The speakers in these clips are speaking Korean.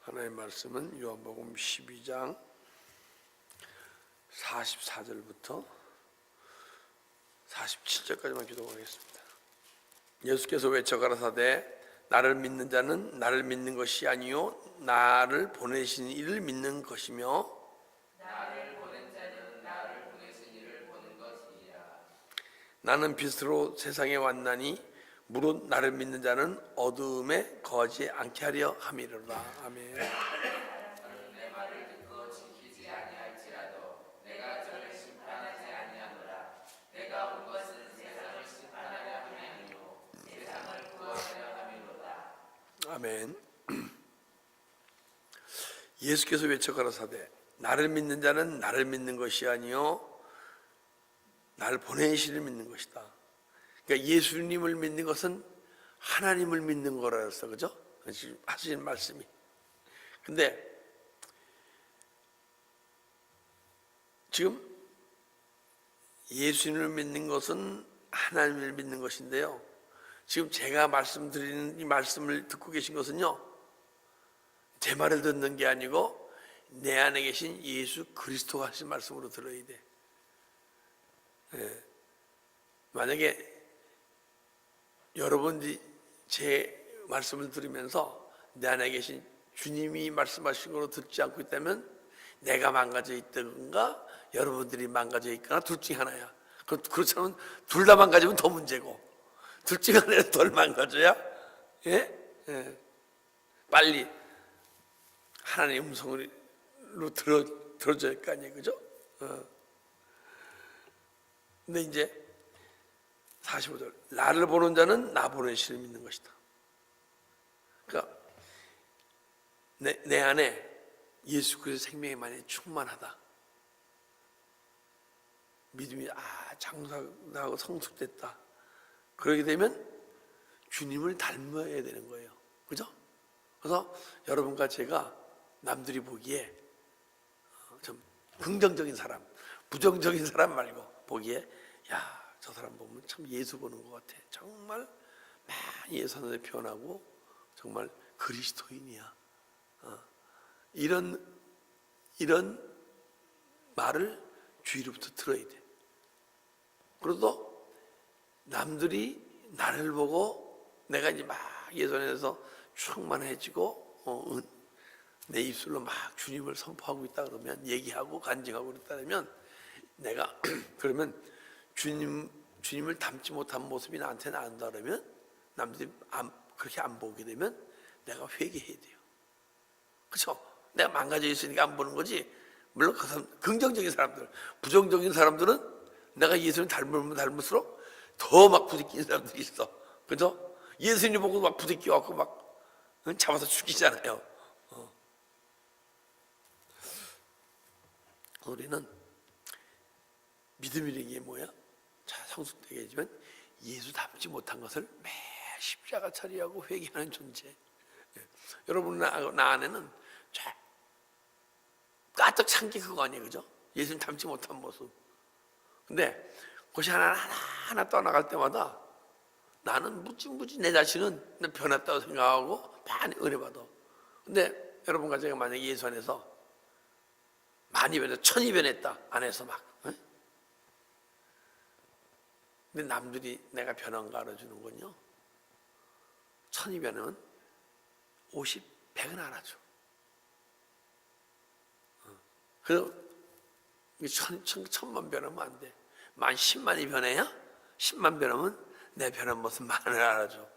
하나님의 말씀은 요한복음 12장 44절부터 47절까지만 기도하겠습니다. 예수께서 외쳐 가라사대 나를 믿는 자는 나를 믿는 것이 아니요 나를 보내신 이를 믿는 것이며 나를 보낸 자는 나를 보내신 이를 보는 것이니라. 나는 빛으로 세상에 왔나니 무릇 나를 믿는 자는 어두움에 거하지 않게 하려 함이로라. 아멘. 저는 내 말을 듣고 지키지 아니할지라도 내가 저를 심판하지 아니하노라. 내가 온 것은 세상을 심판하려 함이 아니요 세상을 구하려 함이로다. 아멘. 예수께서 외쳐 가라사대 나를 믿는 자는 나를 믿는 것이 아니요 나를 보내신 이를 믿는 것이다. 그러니까 예수님을 믿는 것은 하나님을 믿는 거라서, 그죠? 하시는 말씀이. 근데 지금 예수님을 믿는 것은 하나님을 믿는 것인데요, 지금 제가 말씀드리는 이 말씀을 듣고 계신 것은요, 제 말을 듣는 게 아니고 내 안에 계신 예수 그리스도가 하신 말씀으로 들어야 돼. 만약에 여러분들이 제 말씀을 들으면서 내 안에 계신 주님이 말씀하신 걸로 듣지 않고 있다면 내가 망가져 있다든가 여러분들이 망가져 있거나 둘 중에 하나야. 그렇지 않으면 둘 다 망가지면 더 문제고, 둘 중에 하나라도 덜 망가져야 빨리 하나님의 음성으로 들어줘야 할 거 아니에요, 그죠? 근데 이제 45절 나를 보는 자는 나 보내신 이를 믿는 것이다. 그러니까 내 안에 예수 그리스도 생명이 많이 충만하다. 믿음이 장사하고 성숙됐다. 그러게 되면 주님을 닮아야 되는 거예요, 그죠? 그래서 여러분과 제가 남들이 보기에 좀 긍정적인 사람, 부정적인 사람 말고 보기에 저 사람 보면 참 예수 보는 것 같아. 정말 많이 예수한테 표현하고 정말 그리스도인이야. 이런 말을 주위로부터 들어야 돼. 그래도 남들이 나를 보고 내가 이제 막 예수 안에서 충만해지고 내 입술로 막 주님을 선포하고 있다 그러면, 얘기하고 간증하고 그랬다면 내가 그러면 주님을 닮지 못한 모습이 나한테 나온다 그러면 남들이 그렇게 안 보게 되면 내가 회개해야 돼요. 그렇죠? 내가 망가져 있으니까 안 보는 거지. 물론 그 사람, 긍정적인 사람들, 부정적인 사람들은 내가 예수님 닮으면 닮을수록 더 막 부딪히는 사람들이 있어. 그죠? 예수님 보고 막 부딪혀갖고 막 잡아서 죽이잖아요. 우리는 믿음이라는 게 뭐야? 성숙되게 하지만 예수 닮지 못한 것을 매일 십자가 처리하고 회개하는 존재. 여러분 나 안에는 가득 찬 게 그거 아니에요, 그죠? 예수님 닮지 못한 모습. 근데 그것이 하나 떠나갈 때마다 나는 무지 내 자신은 변했다고 생각하고 많이 은혜 받아. 근데 여러분과 제가 만약에 예수 안에서 많이 변했다, 천이 변했다 안에서 막, 근데 남들이 내가 변한 거 알아주는군요. 천이 변하면 50, 100은 알아줘. 그래서 천만 변하면 안 돼. 만 10만이 변해야 10만 변하면 내 변한 모습 만을 알아줘.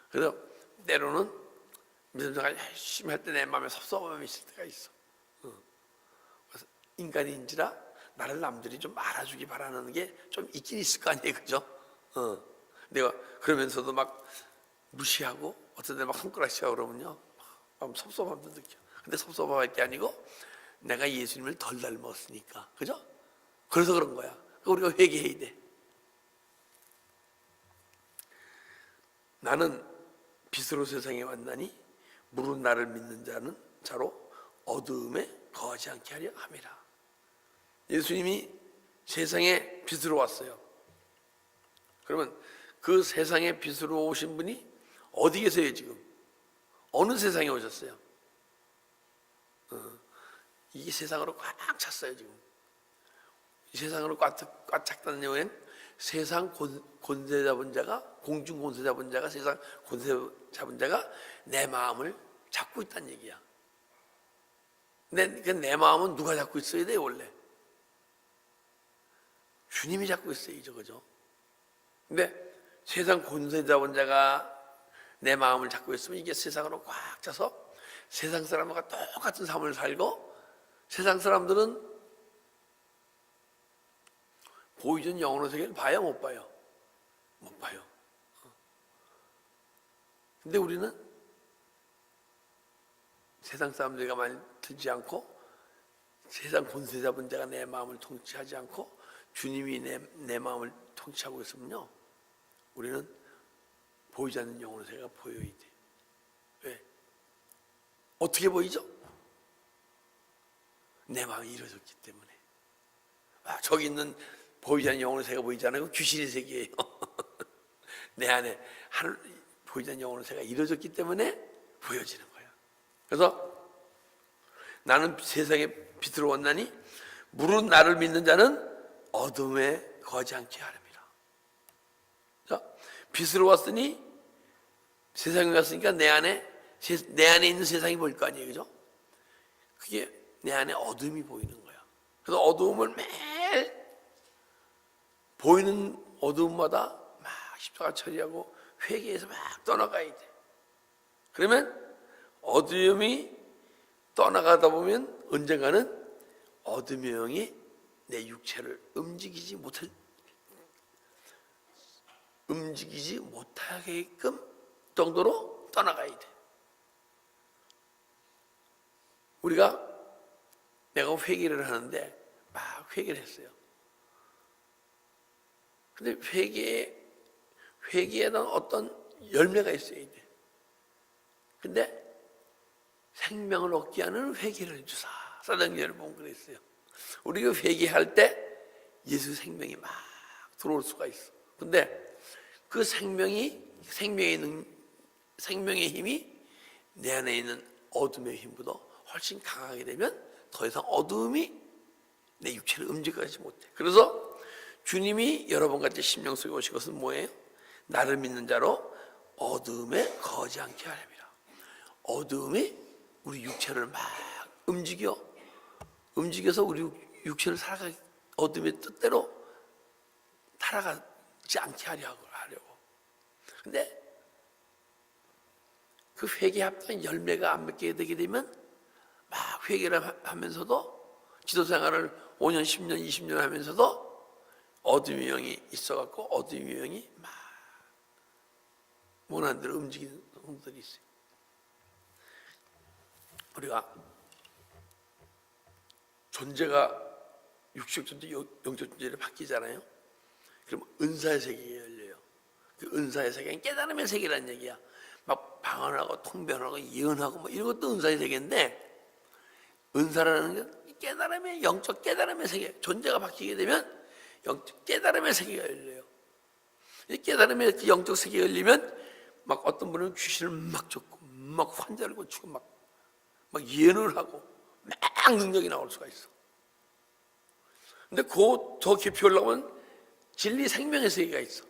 그래서 때로는 믿음생활 열심히 할 때 내 마음에 섭섭함이 있을 때가 있어. 그래서 인간인지라 나를 남들이 좀 알아주기 바라는 게 좀 있긴 있을 거 아니에요, 그죠? 내가 그러면서도 막 무시하고 어떤 데 막 손가락 치고 그러면요, 막 섭섭함도 느껴. 근데 섭섭할 게 아니고 내가 예수님을 덜 닮았으니까, 그죠? 그래서 그런 거야. 우리가 회개해야 돼. 나는 빛으로 세상에 왔나니 무릇 나를 믿는 자로 어두움에 거하지 않게 하려 함이라. 예수님이 세상에 빛으로 왔어요. 그러면 그 세상에 빛으로 오신 분이 어디 계세요 지금? 어느 세상에 오셨어요? 이게 세상으로 꽉 찼어요 지금. 이 세상으로 꽉 찼다는 이유는 세상 권세 잡은 자가, 공중 권세 잡은 자가, 세상 권세 잡은 자가 내 마음을 잡고 있다는 얘기야. 근데 내 마음은 누가 잡고 있어야 돼요 원래? 주님이 잡고 있어야죠, 그죠? 근데 세상 권세 잡은 자가 내 마음을 잡고 있으면 이게 세상으로 꽉 차서 세상 사람과 똑같은 삶을 살고, 세상 사람들은 보이던 영혼의 세계를 봐요, 못 봐요? 못 봐요. 근데 우리는 세상 사람들과 많이 들지 않고, 세상 권세 잡은 자가 내 마음을 통치하지 않고 주님이 내 마음을 통치하고 있으면요, 우리는 보이지 않는 영혼의 세계가 보여야 돼. 왜? 어떻게 보이죠? 내 마음이 이루어졌기 때문에. 저기 있는 보이지 않는 영혼의 세계가 보이지 않아요? 귀신의 세계예요. 내 안에 보이지 않는 영혼의 세계가 이루어졌기 때문에 보여지는 거야. 그래서 나는 세상에 빛으로 왔나니 무릇 나를 믿는 자는 어둠에 거하지 않게 하렵니다. 자, 빛으로 왔으니, 세상에 왔으니까 내 안에 있는 세상이 보일 거 아니에요, 그죠? 그게 내 안에 어둠이 보이는 거야. 그래서 어두움을 매일 보이는 어두움마다 막 십자가 처리하고 회개해서 막 떠나가야 돼. 그러면 어두움이 떠나가다 보면 언젠가는 어둠의 영이 내 육체를 움직이지 못하게끔 정도로 떠나가야 돼. 내가 회개를 하는데 막 회개를 했어요. 근데 회개에는 어떤 열매가 있어야 돼. 근데 생명을 얻게 하는 회개를 주사. 사도행전을 보면 그랬어요. 우리가 회개할 때 예수 생명이 막 들어올 수가 있어. 근데 그 생명의 힘이 내 안에 있는 어둠의 힘보다 훨씬 강하게 되면 더 이상 어둠이 내 육체를 움직이지 못해. 그래서 주님이 여러 번 같이 심령 속에 오신 것은 뭐예요? 나를 믿는 자로 어둠에 거하지 않게 하렵니다. 어둠이 우리 육체를 막 움직여서 우리 육체를 어둠의 뜻대로 살아가지 않게 하려고. 근데 그 회개합당 열매가 안 맺게 되게 되면 막 회개를 하면서도, 지도생활을 5년, 10년, 20년 하면서도 어둠의 영이 있어갖고 어둠의 영이 막 원하는 대로 움직이는 성들이 있어요. 우리가 존재가 육적 존재, 영적 존재를 바뀌잖아요. 그럼 은사의 세계가 열려요. 그 은사의 세계는 깨달음의 세계라는 얘기야. 막 방언하고 통변하고 예언하고 뭐 이런 것도 은사의 세계인데, 은사라는 게 깨달음의, 영적 깨달음의 세계, 존재가 바뀌게 되면 영적 깨달음의 세계가 열려요. 이 깨달음의 그 영적 세계가 열리면 막 어떤 분은 귀신을 막 쫓고 막 환자를 고치고 막 예언을 하고 막 능력이 나올 수가 있어. 근데 더 깊이 올라오면 진리 생명의 세계가 있어.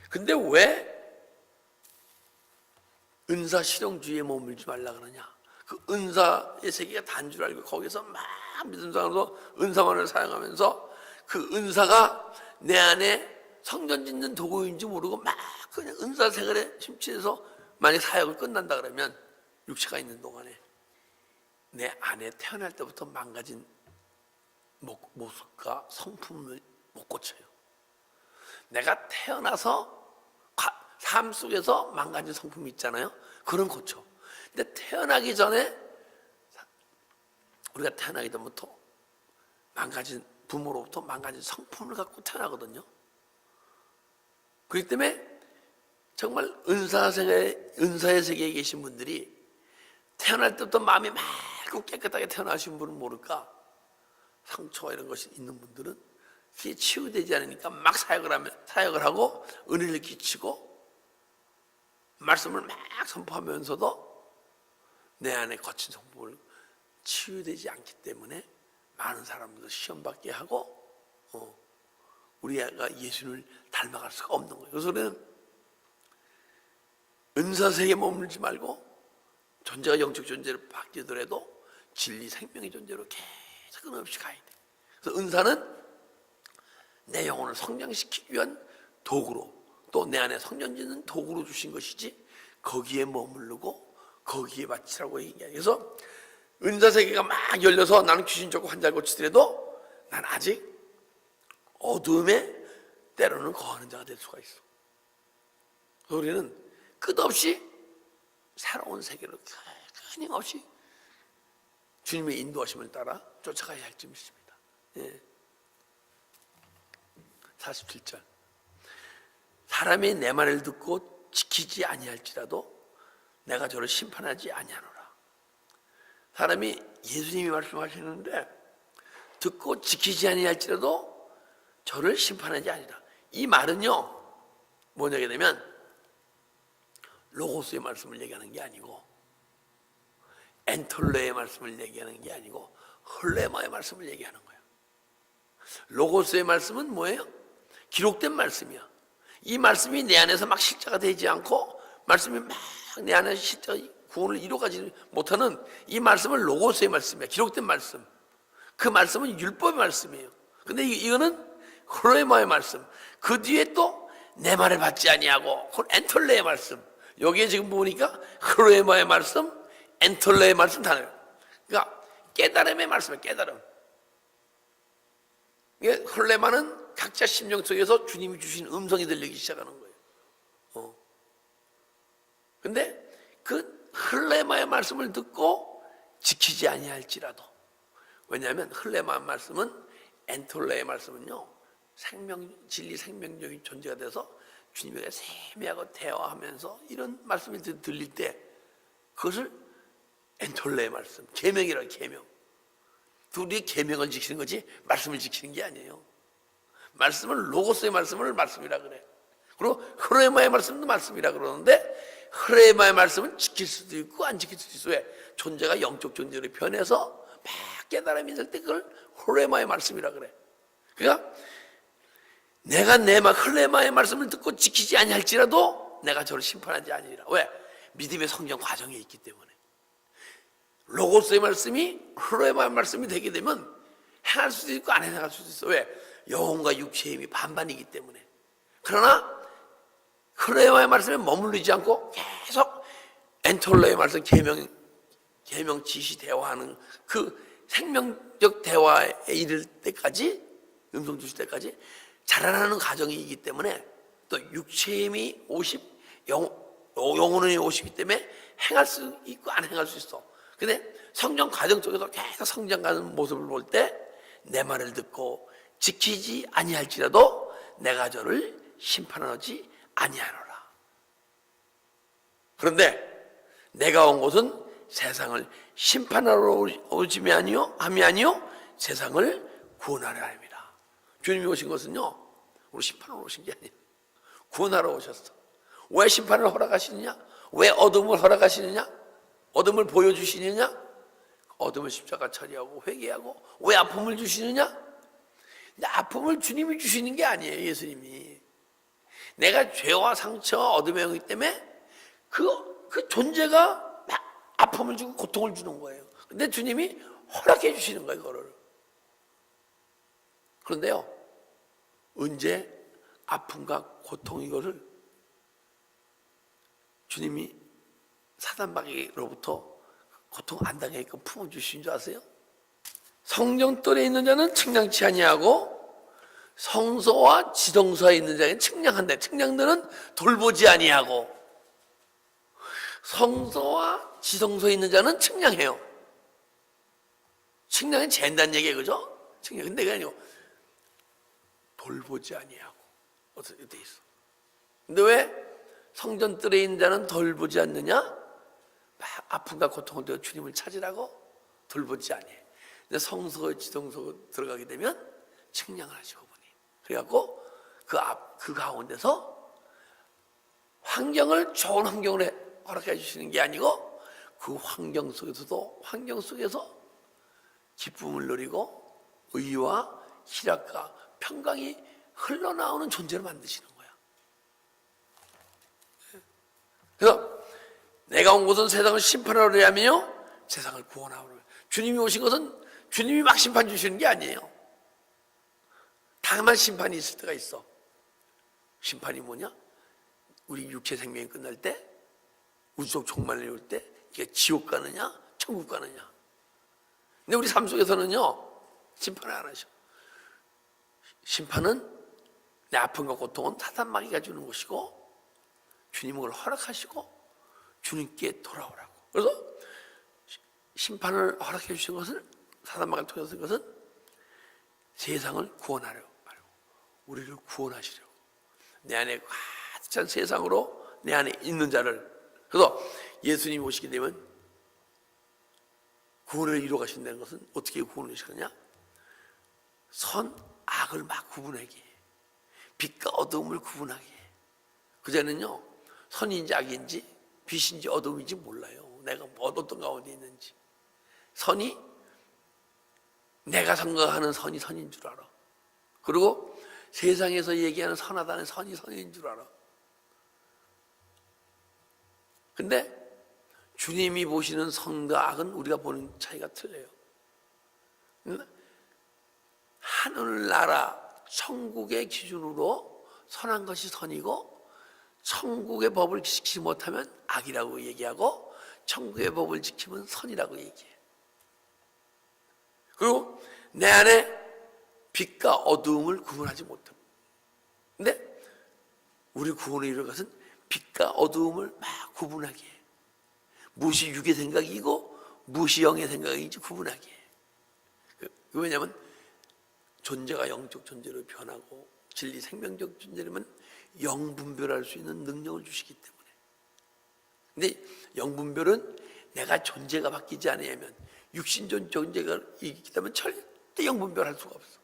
근데 왜 은사 실용주의에 머물지 말라 그러냐? 그 은사의 세계가 단 줄 알고 거기서 막 믿음 사람으로 은사만을 사용하면서 그 은사가 내 안에 성전 짓는 도구인지 모르고 막 그냥 은사 생활에 심취해서 만약 사역을 끝난다 그러면 육체가 있는 동안에 내 안에 태어날 때부터 망가진 모습과 성품을 못 고쳐요. 내가 태어나서 삶 속에서 망가진 성품이 있잖아요. 그런 고쳐. 근데 태어나기 전에, 우리가 태어나기 전부터 부모로부터 망가진 성품을 갖고 태어나거든요. 그렇기 때문에 정말 은사의 세계에 계신 분들이 태어날 때부터 마음이 맑고 깨끗하게 태어나신 분은 모를까? 상처와 이런 것이 있는 분들은 그게 치유되지 않으니까 막 사역을 하고 은혜를 끼치고 말씀을 막 선포하면서도 내 안에 거친 성품을 치유되지 않기 때문에 많은 사람들도 시험받게 하고 우리가 예수님을 닮아갈 수가 없는 거예요. 그래서 우리는 은사세계에 머물지 말고 존재가 영적 존재로 바뀌더라도 진리 생명의 존재로 계속 끊임없이 가야 돼. 그래서 은사는 내 영혼을 성장시키기 위한 도구로, 또 내 안에 성전 짓는 도구로 주신 것이지 거기에 머무르고 거기에 바치라고 얘기해요. 그래서 은사세계가 막 열려서 나는 귀신 쫓고 환자를 고치더라도 난 아직 어둠에 때로는 거하는 자가 될 수가 있어. 우리는 끝없이 새로운 세계로 끊임없이 주님의 인도하심을 따라 쫓아가야 할 점 있습니다. 47절. 사람이 내 말을 듣고 지키지 아니할지라도 내가 저를 심판하지 아니하노라. 사람이 예수님이 말씀하시는데 듣고 지키지 아니할지라도 저를 심판하지 아니라. 이 말은요 뭐냐게 되면 로고스의 말씀을 얘기하는 게 아니고 엔톨레의 말씀을 얘기하는 게 아니고 헐레마의 말씀을 얘기하는 거예요. 로고스의 말씀은 뭐예요? 기록된 말씀이야. 이 말씀이 내 안에서 막 실제가 되지 않고 말씀이 막 내 안에 실제 구원을 이루어가지 못하는 이 말씀은 로고스의 말씀이야. 기록된 말씀. 그 말씀은 율법의 말씀이에요. 근데 이거는 헐레마의 말씀. 그 뒤에 또 내 말을 받지 아니하고 그건 엔톨레의 말씀. 여기에 지금 보니까 헐레마의 말씀, 엔톨레의 말씀 다 나와요. 그러니까 깨달음의 말씀이에요. 깨달음. 헐레마는 각자 심령 속에서 주님이 주신 음성이 들리기 시작하는 거예요. 근데 그 헐레마의 말씀을 듣고 지키지 아니할지라도, 왜냐하면 헐레마의 말씀은 엔톨레의 말씀은요 진리 생명적인 존재가 돼서 주님에게 세미하고 대화하면서 이런 말씀이 들릴 때 그것을 엔톨레의 말씀, 계명이라고. 계명. 둘이 계명을 지키는 거지 말씀을 지키는 게 아니에요. 말씀은 로고스의 말씀을 말씀이라 그래. 그리고 헐레마의 말씀도 말씀이라 그러는데 헐레마의 말씀은 지킬 수도 있고 안 지킬 수도 있어. 왜? 존재가 영적 존재로 변해서 막 깨달음이 있을 때 그걸 헐레마의 말씀이라 그래. 그러니까 내가 헐레마의 말씀을 듣고 지키지 아니할지라도 내가 저를 심판하지 아니리라. 왜? 믿음의 성장 과정에 있기 때문에. 로고스의 말씀이 헐레마의 말씀이 되게 되면 행할 수도 있고 안 행할 수도 있어. 왜? 영혼과 육체의 힘이 반반이기 때문에. 그러나 헐레마의 말씀에 머무르지 않고 계속 엔톨레의 말씀, 계명 지시 대화하는 그 생명적 대화에 이를 때까지, 음성 주실 때까지 자라나는 과정이기 때문에, 또 육체의 힘이 50, 영혼의 50이기 때문에 행할 수 있고 안 행할 수 있어. 근데 성장 과정 속에서 계속 성장하는 모습을 볼 때 내 말을 듣고 지키지 아니할지라도 내가 저를 심판하지 아니하노라. 그런데 내가 온 곳은 세상을 심판하러 오심이 아니요 함이 아니요 세상을 구원하려 합니다. 주님이 오신 것은요 우리 심판하러 오신 게 아니에요. 구원하러 오셨어. 왜 심판을 허락하시느냐? 왜 어둠을 허락하시느냐? 어둠을 보여주시느냐? 어둠을 십자가 처리하고 회개하고. 왜 아픔을 주시느냐? 근데 아픔을 주님이 주시는 게 아니에요. 예수님이. 내가 죄와 상처, 어둠의 영이기 때문에 그 존재가 막 아픔을 주고 고통을 주는 거예요. 근데 주님이 허락해 주시는 거예요. 그거를. 그런데요 언제 아픔과 고통 이거를 주님이 사단마귀로부터 고통 안 당하게끔 품어주신 줄 아세요? 성령뜰에 있는 자는 측량치 아니하고 성소와 지성소에 있는 자는 측량한다. 측량들은 돌보지 아니하고 성소와 지성소에 있는 자는 측량해요. 측량이 잰다는 얘기예요. 그죠? 측량. 근데 그게 아니고 돌보지 아니하고 어떻게 돼 있어. 근데 왜 성전뜰에 있는 자는 돌보지 않느냐? 막 아픔과 고통을 들어 주님을 찾으라고 돌보지 아니해. 근데 성소, 지성소 들어가게 되면 측량을 하시고 보니. 그래갖고 그 가운데서 환경을 좋은 환경을 허락해 주시는 게 아니고 그 환경 속에서도 환경 속에서 기쁨을 누리고 의와 희락과 평강이 흘러나오는 존재로 만드시는 거야. 그래서 내가 온 곳은 세상을 심판하려 하며 세상을 구원하려. 주님이 오신 것은 주님이 막 심판 주시는 게 아니에요. 다만 심판이 있을 때가 있어. 심판이 뭐냐? 우리 육체 생명이 끝날 때, 우주적 종말이 올 때 이게 지옥 가느냐 천국 가느냐. 근데 우리 삶 속에서는요 심판을 안 하셔. 심판은 내 아픔과 고통은 사단마귀가 주는 것이고 주님은 그걸 허락하시고 주님께 돌아오라고. 그래서 심판을 허락해 주신 것은, 사단마귀를 통해서 쓴 것은 세상을 구원하려고, 우리를 구원하시려고. 내 안에 가득 찬 세상으로 내 안에 있는 자를. 그래서 예수님이 오시게 되면 구원을 이루어 가신다는 것은 어떻게 구원을 이루시느냐? 선, 악을 막 구분하게, 빛과 어두움을 구분하게. 그전에는요 선인지 악인지 빛인지 어둠인지 몰라요. 내가 어떤 가운데 있는지. 선이, 내가 생각하는 선이 선인 줄 알아. 그리고 세상에서 얘기하는 선하다는 선이 선인 줄 알아. 근데 주님이 보시는 선과 악은 우리가 보는 차이가 틀려요. 하늘나라 천국의 기준으로 선한 것이 선이고, 천국의 법을 지키지 못하면 악이라고 얘기하고, 천국의 법을 지키면 선이라고 얘기해. 그리고 내 안에 빛과 어두움을 구분하지 못합니다. 근데 우리 구원을 이룰 것은 빛과 어두움을 막 구분하게 해. 무엇이 육의 생각이고 무엇이 영의 생각인지 구분하게 해. 왜냐하면 존재가 영적 존재로 변하고 진리 생명적 존재라면 영분별할 수 있는 능력을 주시기 때문에. 근데 영분별은 내가 존재가 바뀌지 않으면, 육신적 존재가 있기 때문에 절대 영분별할 수가 없어.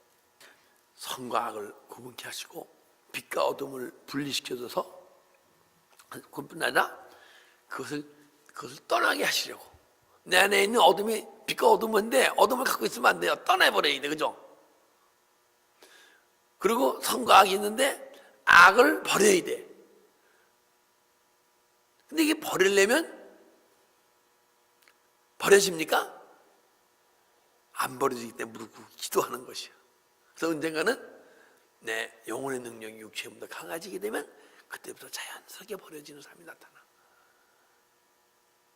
선과 악을 구분케 하시고 빛과 어둠을 분리시켜줘서 그뿐 아니라 그것을 떠나게 하시려고. 내 안에 있는 어둠이 빛과 어둠인데 어둠을 갖고 있으면 안 돼요. 떠나버려야 돼. 그죠? 그리고 선과 악이 있는데 악을 버려야 돼. 근데 이게 버리려면 버려집니까? 안 버려지기 때문에 무릎 꿇고 기도하는 것이야. 그래서 언젠가는 내 영혼의 능력이 육체보다 강해지게 되면 그때부터 자연스럽게 버려지는 삶이 나타나.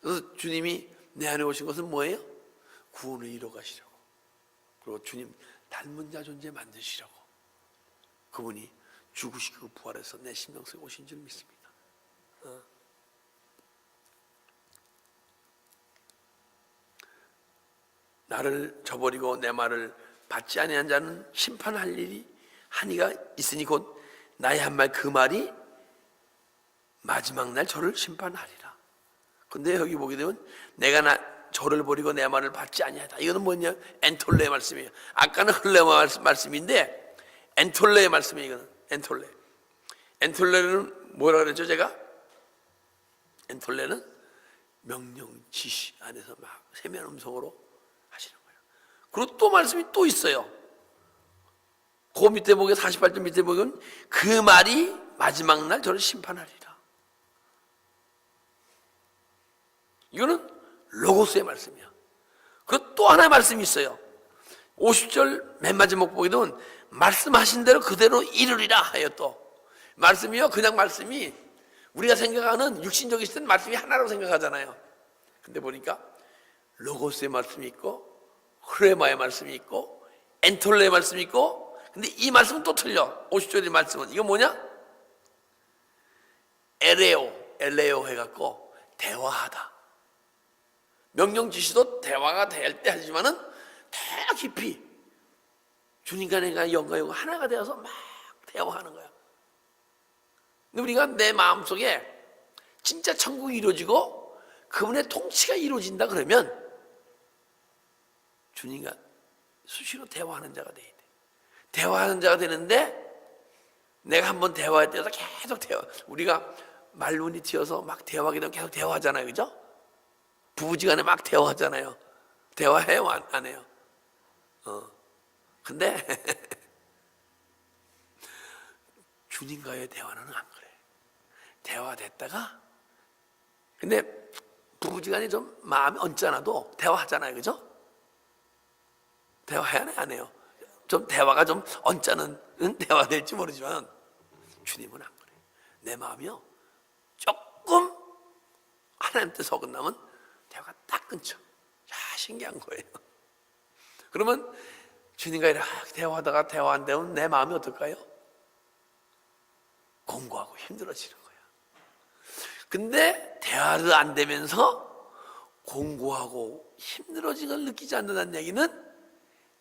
그래서 주님이 내 안에 오신 것은 뭐예요? 구원을 이루어 가시려고. 그리고 주님 닮은 자 존재 만드시려고. 그분이 죽으시고 부활해서 내 심령 속에 오신 줄 믿습니다. 나를 저버리고 내 말을 받지 아니한 자는 심판할 일이 한이가 있으니 곧 나의 한 말 그 말이 마지막 날 저를 심판하리라. 근데 여기 보게 되면 내가 저를 버리고 내 말을 받지 아니하다. 이거는 뭐냐? 엔톨레의 말씀이에요. 아까는 흘레의 말씀인데 엔톨레의 말씀이에요. 이거는 엔톨레. 엔톨레는 뭐라 그랬죠 제가? 엔톨레는 명령 지시 안에서 막 세면 음성으로 하시는 거예요. 그리고 또 말씀이 또 있어요. 그 밑에 보게 48절 밑에 보면 그 말이 마지막 날 저를 심판하리라. 이거는 로고스의 말씀이야. 그리고 또 하나의 말씀이 있어요. 50절 맨 마지막 보게 되면 말씀하신 대로 그대로 이루리라 하여. 또 말씀이요, 그냥 말씀이 우리가 생각하는 육신적인 시대는 말씀이 하나라고 생각하잖아요. 근데 보니까 로고스의 말씀이 있고 흐레마의 말씀이 있고 엔톨레의 말씀이 있고, 근데 이 말씀은 또 틀려. 50절의 말씀은 이거 뭐냐? 엘레오 해갖고 대화하다. 명령 지시도 대화가 될 때 하지만은 더 깊이 주님과 내가 영과 영 하나가 되어서 막 대화하는 거야. 근데 우리가 내 마음속에 진짜 천국이 이루어지고 그분의 통치가 이루어진다 그러면 주님과 수시로 대화하는 자가 돼야 돼. 대화하는 자가 되는데 내가 한번 대화할 때서 계속 대화. 우리가 말문이 튀어서 막 대화하게 되면 계속 대화하잖아요. 그죠? 부부지간에 막 대화하잖아요. 대화해요? 안 해요? 근데 주님과의 대화는 안 그래. 대화됐다가 근데 부부지간에 좀 마음이 언짢아도 대화하잖아요, 그죠? 대화해야 안 해요? 좀 대화가 좀 언짢은 대화 될지 모르지만 주님은 안 그래. 내 마음이요 조금 하나님 뜻 어긋나면 대화가 딱 끊죠. 신기한 거예요. 그러면 주님과 이렇게 대화하다가 대화 안 되면 내 마음이 어떨까요? 공고하고 힘들어지는 거야. 근데 대화도 안 되면서 공고하고 힘들어진 걸 느끼지 않는다는 얘기는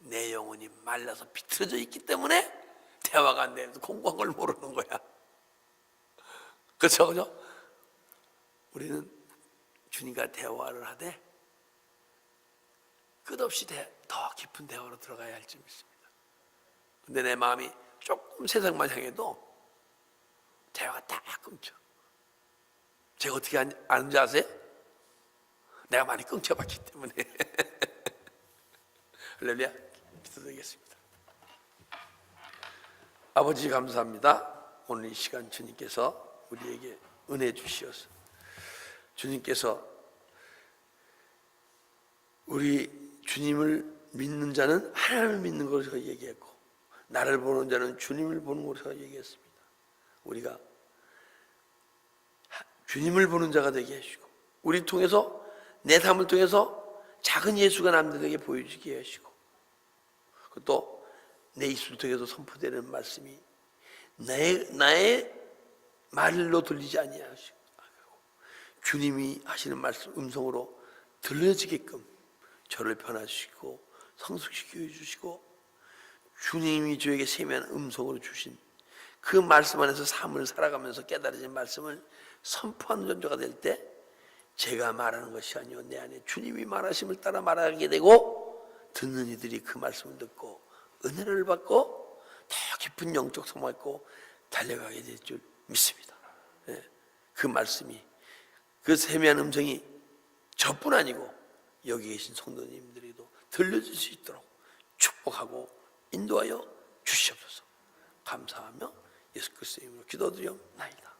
내 영혼이 말라서 비틀어져 있기 때문에 대화가 안 되면서 공고한 걸 모르는 거야. 그렇죠? 그죠? 우리는 주님과 대화를 하되 끝없이 더 깊은 대화로 들어가야 할지 믿습니다. 근데 내 마음이 조금 세상만 향해도 대화가 딱 끊겨. 제가 어떻게 아는지 아세요? 내가 많이 끊겨봤기 때문에. 할렐루야. 기도드리겠습니다. 아버지 감사합니다. 오늘 이 시간 주님께서 우리에게 은혜 주시어서 주님께서 우리 주님을 믿는 자는 하나님을 믿는 것으로 얘기했고 나를 보는 자는 주님을 보는 것으로 얘기했습니다. 우리가 주님을 보는 자가 되게 하시고 우리 통해서 내 삶을 통해서 작은 예수가 남들에게 보여지게 하시고 또 내 입술 통해서 선포되는 말씀이 나의 말로 들리지 아니하시고 주님이 하시는 말씀 음성으로 들려지게끔 저를 변화시키고 성숙시켜 주시고 주님이 저에게 세미한 음성으로 주신 그 말씀 안에서 삶을 살아가면서 깨달아진 말씀을 선포하는 존재가 될 때 제가 말하는 것이 아니요 내 안에 주님이 말하심을 따라 말하게 되고 듣는 이들이 그 말씀을 듣고 은혜를 받고 더 깊은 영적 소망을 갖고 달려가게 될 줄 믿습니다. 그 말씀이 그 세미한 음성이 저뿐 아니고 여기 계신 성도님들에게도 들려줄 수 있도록 축복하고 인도하여 주시옵소서. 감사하며 예수 그리스도의 이름으로 기도드리옵나이다.